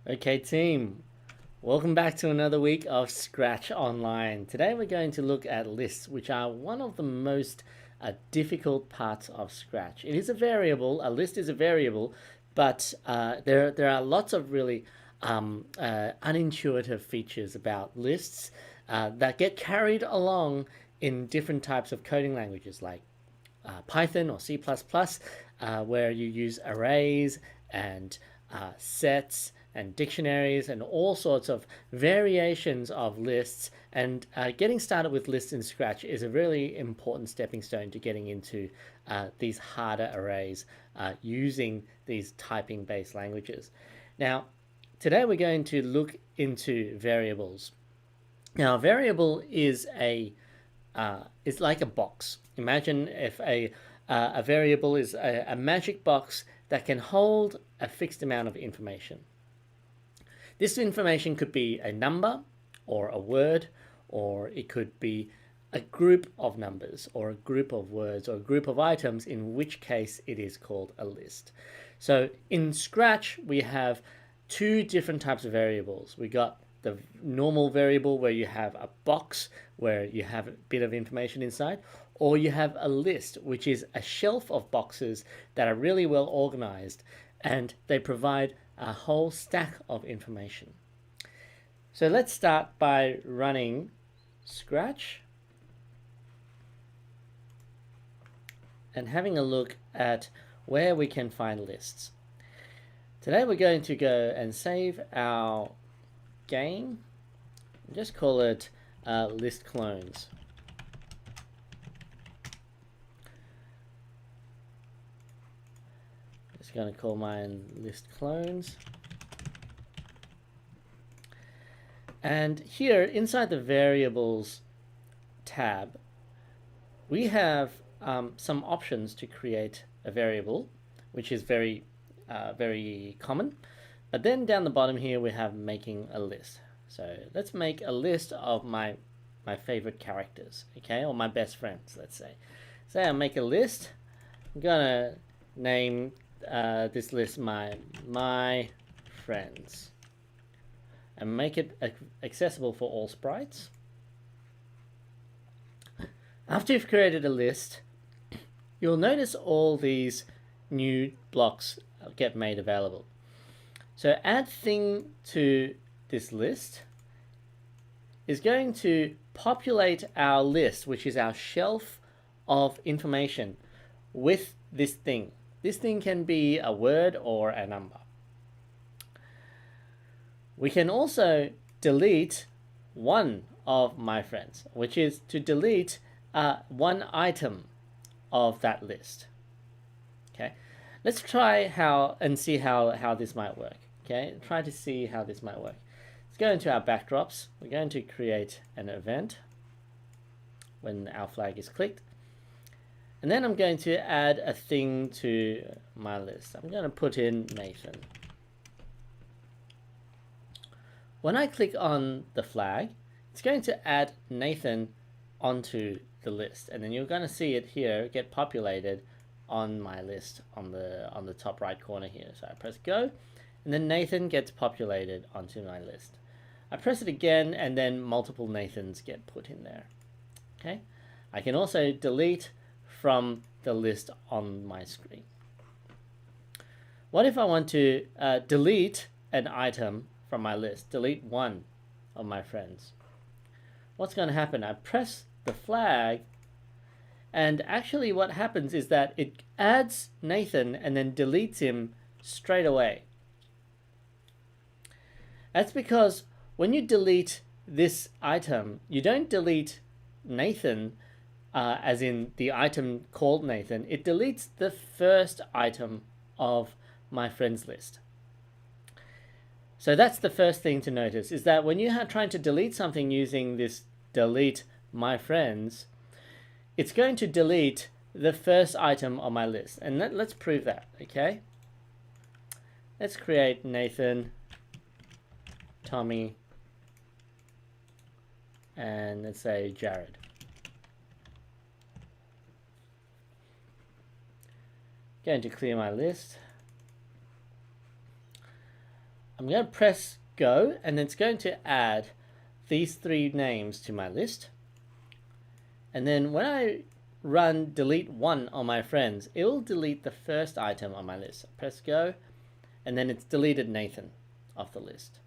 Okay, team, welcome back to another week of Scratch Online. Today we're going to look at lists, which are one of the most difficult parts of Scratch. It is a variable, a list is a variable, but there are lots of really unintuitive features about lists that get carried along in different types of coding languages like Python or C++, where you use arrays and sets and dictionaries and all sorts of variations of lists. And getting started with lists in Scratch is a really important stepping stone to getting into these harder arrays using these typing-based languages. Now, today we're going to look into variables. Now, a variable is like a box. Imagine if a variable is a magic box that can hold a fixed amount of information. This information could be a number or a word, or it could be a group of numbers or a group of words or a group of items, in which case it is called a list. So in Scratch, we have two different types of variables. We got the normal variable where you have a box where you have a bit of information inside, or you have a list, which is a shelf of boxes that are really well organized and they provide a whole stack of information. So let's start by running Scratch and having a look at where we can find lists. Today we're going to go and save our game. Just call it list clones. Just going to call mine list clones. And here inside the variables tab, we have some options to create a variable, which is very common. But then down the bottom here we have making a list. So let's make a list of my favorite characters, okay, or my best friends. Let's say I make a list. I'm gonna name this list my friends and make it accessible for all sprites. After you've created a list, you'll notice all these new blocks get made available. So add thing to this list is going to populate our list, which is our shelf of information, with this thing. This thing can be a word or a number. We can also delete one of my friends, which is to delete one item of that list. Okay, let's try and see how this might work. Okay, try to see how this might work. Let's go into our backdrops. We're going to create an event when our flag is clicked. And then I'm going to add a thing to my list. I'm going to put in Nathan. When I click on the flag, it's going to add Nathan onto the list. And then you're going to see it here get populated on my list on the top right corner here. So I press go, and then Nathan gets populated onto my list. I press it again, and then multiple Nathans get put in there. Okay, I can also delete from the list on my screen. What if I want to delete an item from my list, delete one of my friends? What's going to happen? I press the flag, and actually what happens is that it adds Nathan and then deletes him straight away. That's because when you delete this item, you don't delete Nathan as in the item called Nathan. It deletes the first item of my friends list. So that's the first thing to notice, is that when you're trying to delete something using this delete my friends, it's going to delete the first item on my list. And let's prove that, okay? Let's create Nathan, Tommy, and let's say Jared. Going to clear my list. I'm going to press go, and it's going to add these 3 names to my list. And then when I run delete 1 on my friends, it will delete the first item on my list. So press go, and then it's deleted Nathan off the list.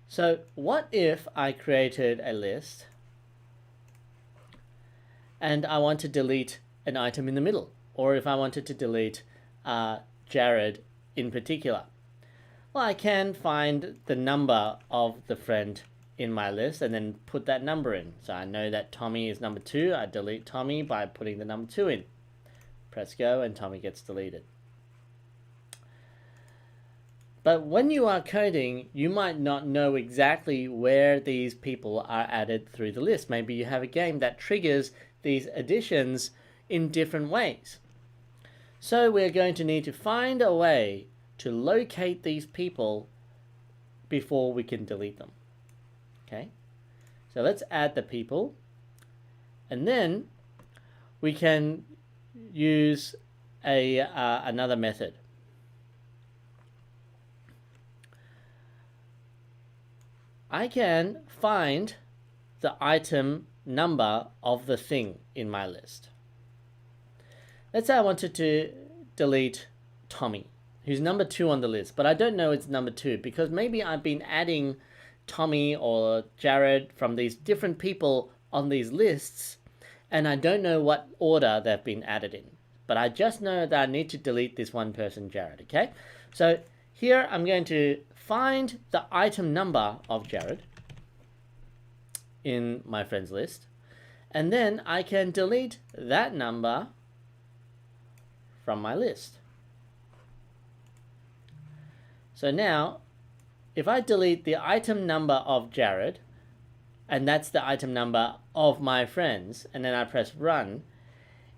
So what if I created a list and I want to delete an item in the middle, or if I wanted to delete Jared in particular? Well, I can find the number of the friend in my list and then put that number in. So I know that Tommy is number 2. I delete Tommy by putting the number 2 in. Press go and Tommy gets deleted. But when you are coding, you might not know exactly where these people are added through the list. Maybe you have a game that triggers these additions in different ways. So we're going to need to find a way to locate these people before we can delete them. Okay, so let's add the people, and then we can use another method. I can find the item number of the thing in my list. Let's say I wanted to delete Tommy, who's number 2 on the list, but I don't know it's number 2 because maybe I've been adding Tommy or Jared from these different people on these lists, and I don't know what order they've been added in. But I just know that I need to delete this one person, Jared, okay? So here I'm going to find the item number of Jared in my friends list, and then I can delete that number from my list. So now, if I delete the item number of Jared, and that's the item number of my friends, and then I press run,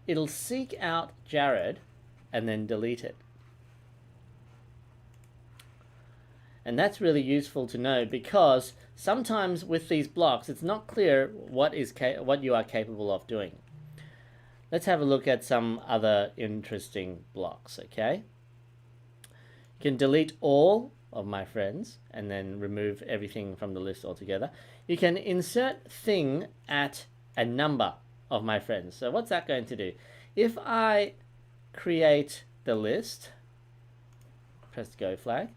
it'll seek out Jared and then delete it. And that's really useful to know because sometimes with these blocks, it's not clear what you are capable of doing. Let's have a look at some other interesting blocks, okay? You can delete all of my friends and then remove everything from the list altogether. You can insert thing at a number of my friends. So what's that going to do? If I create the list, press go flag,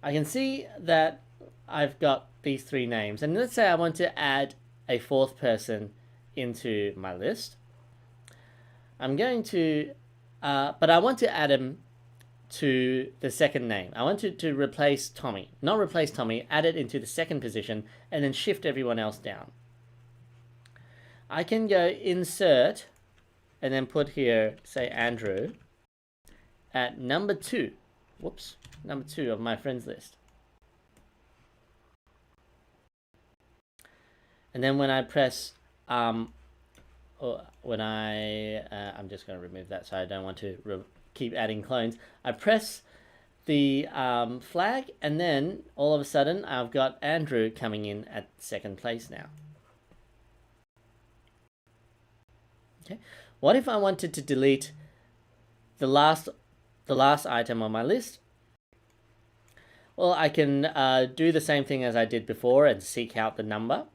I can see that I've got these 3 names, and let's say I want to add a 4th person into my list. I'm going to but I want to add him to the second name. I want to replace Tommy. Not replace Tommy, add it into the second position and then shift everyone else down. I can go insert and then put here, say Andrew, at number 2. Whoops, number 2 of my friends list. And then when I press, I'm just going to remove that so I don't want to keep adding clones. I press the flag, and then all of a sudden I've got Andrew coming in at 2nd place now. Okay. What if I wanted to delete the last item on my list? Well, I can do the same thing as I did before and seek out the number,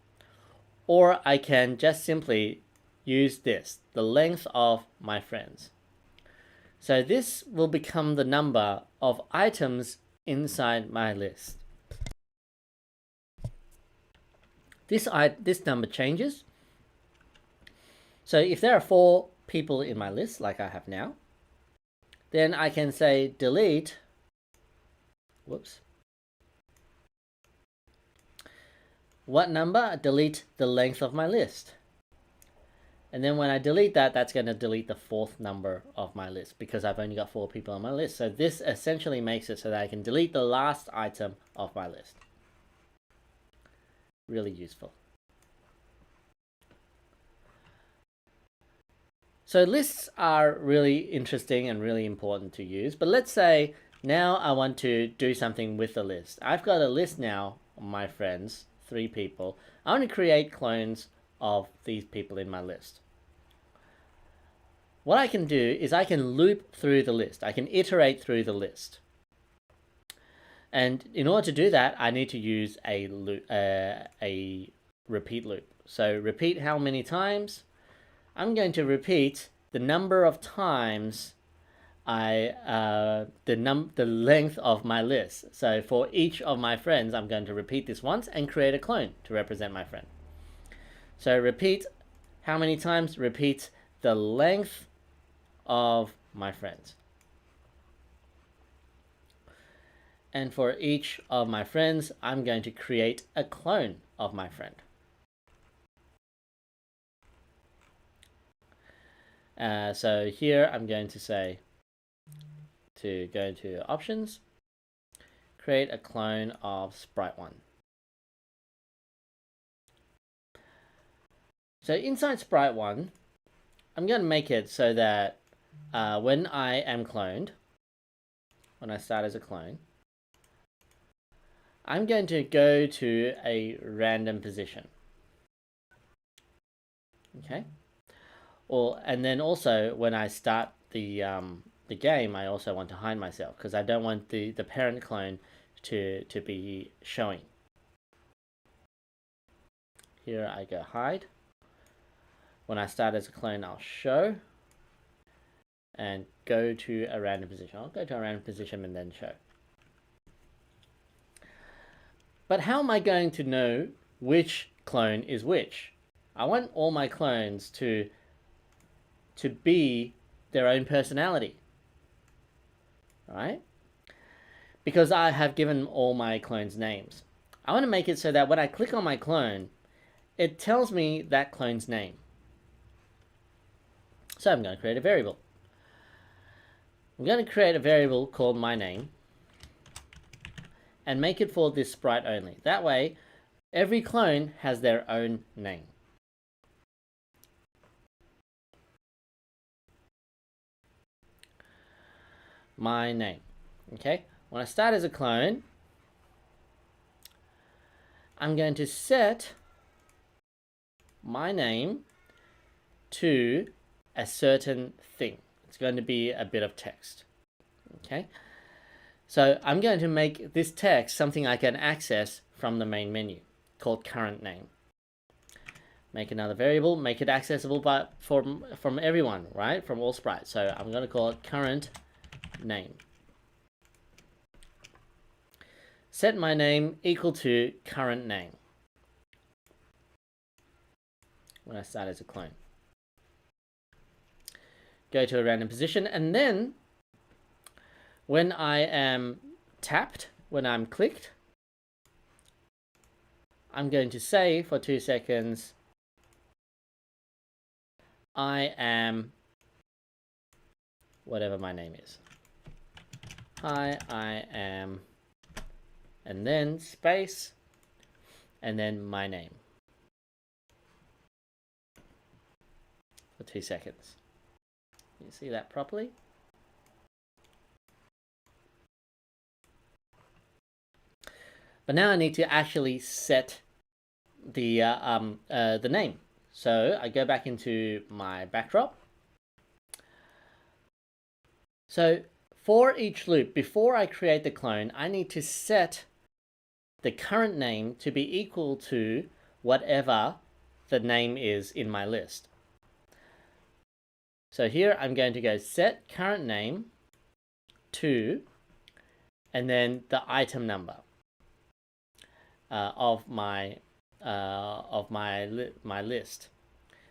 or I can just simply use this, the length of my friends. So this will become the number of items inside my list. This number changes. So if there are 4 people in my list, like I have now, then I can say delete, whoops, what number? Delete the length of my list. And then when I delete that, that's going to delete the 4th number of my list because I've only got 4 people on my list. So this essentially makes it so that I can delete the last item of my list. Really useful. So lists are really interesting and really important to use. But let's say now I want to do something with the list. I've got a list now of my friends, 3 people. I want to create clones of these people in my list. what I can do is I can loop through the list. I can iterate through the list. And in order to do that, I need to use a repeat loop. So repeat how many times? I'm going to repeat the number of times the length of my list. So for each of my friends, I'm going to repeat this once and create a clone to represent my friend. So repeat how many times? Repeat the length of my friends. And for each of my friends, I'm going to create a clone of my friend. So here I'm going to say to go to options, create a clone of Sprite1. So inside Sprite1, I'm going to make it so that when I am cloned, when I start as a clone, I'm going to go to a random position. Okay. And then also when I start the game, I also want to hide myself because I don't want the parent clone to be showing. Here I go hide. When I start as a clone, I'll show and go to a random position. I'll go to a random position and then show. But how am I going to know which clone is which? I want all my clones to be their own personality, right? Because I have given all my clones names. I want to make it so that when I click on my clone, it tells me that clone's name. So I'm going to create a variable. I'm going to create a variable called my name and make it for this sprite only. That way, every clone has their own name. My name. Okay, when I start as a clone, I'm going to set my name to a certain thing. It's going to be a bit of text. Okay, so I'm going to make this text something I can access from the main menu called current name. Make another variable, make it accessible from everyone, right? From all sprites. So I'm going to call it current name. Set my name equal to current name when I start as a clone. Go to a random position, and then when I am tapped, when I'm clicked, I'm going to say for 2 seconds, I am whatever my name is. Hi, I am, and then space, and then my name for 2 seconds. You see that properly? But now I need to actually set the name. So I go back into my backdrop. So for each loop, before I create the clone, I need to set the current name to be equal to whatever the name is in my list. So here I'm going to go set current name to, and then the item number of my list.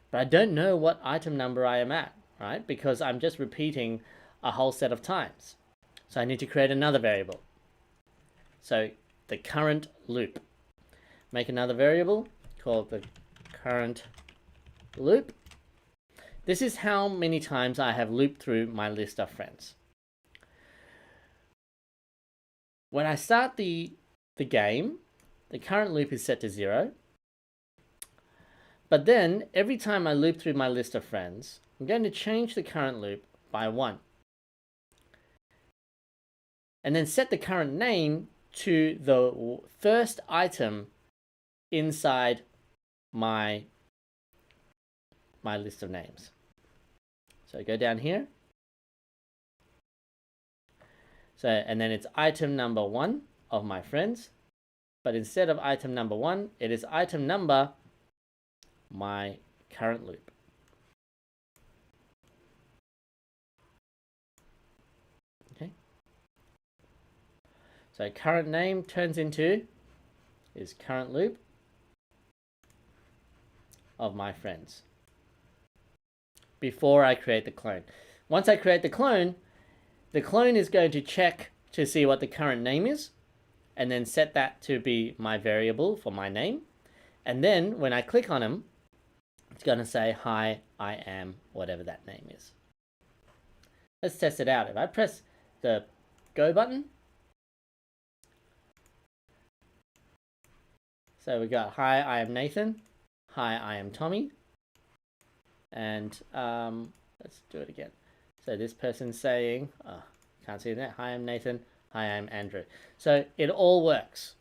But I don't know what item number I am at, right? Because I'm just repeating a whole set of times. So I need to create another variable. So the current loop. Make another variable called the current loop. This is how many times I have looped through my list of friends. When I start the game, the current loop is set to 0. But then every time I loop through my list of friends, I'm going to change the current loop by 1. And then set the current name to the first item inside my list of names. So So go down here. So, and then it's item number 1 of my friends. But instead of item number 1, it is item number my current loop. Okay. So current name turns into is current loop of my friends before I create the clone. Once I create the clone is going to check to see what the current name is and then set that to be my variable for my name. And then when I click on him, it's going to say, hi, I am whatever that name is. Let's test it out. If I press the go button, so we got, hi, I am Nathan. Hi, I am Tommy. And let's do it again. So this person's saying, can't see that. Hi, I'm Nathan. Hi, I'm Andrew. So it all works.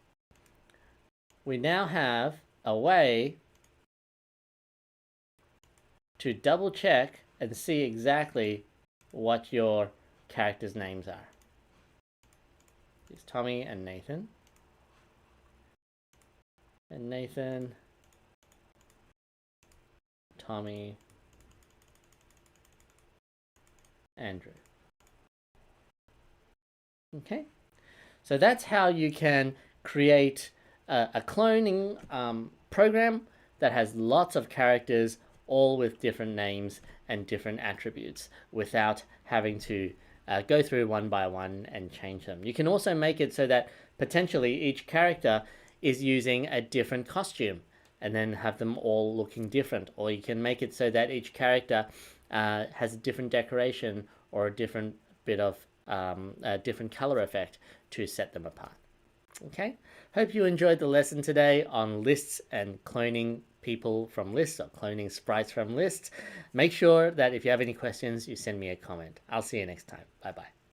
We now have a way to double check and see exactly what your characters' names are. It's Tommy and Nathan. And Nathan, Tommy, Andrew. Okay, so that's how you can create a cloning program that has lots of characters, all with different names and different attributes, without having to go through one by one and change them. You can also make it so that potentially each character is using a different costume and then have them all looking different. Or you can make it so that each character has a different decoration or a different bit of a different color effect to set them apart. Okay, hope you enjoyed the lesson today on lists and cloning people from lists or cloning sprites from lists. Make sure that if you have any questions, you send me a comment. I'll see you next time. Bye bye.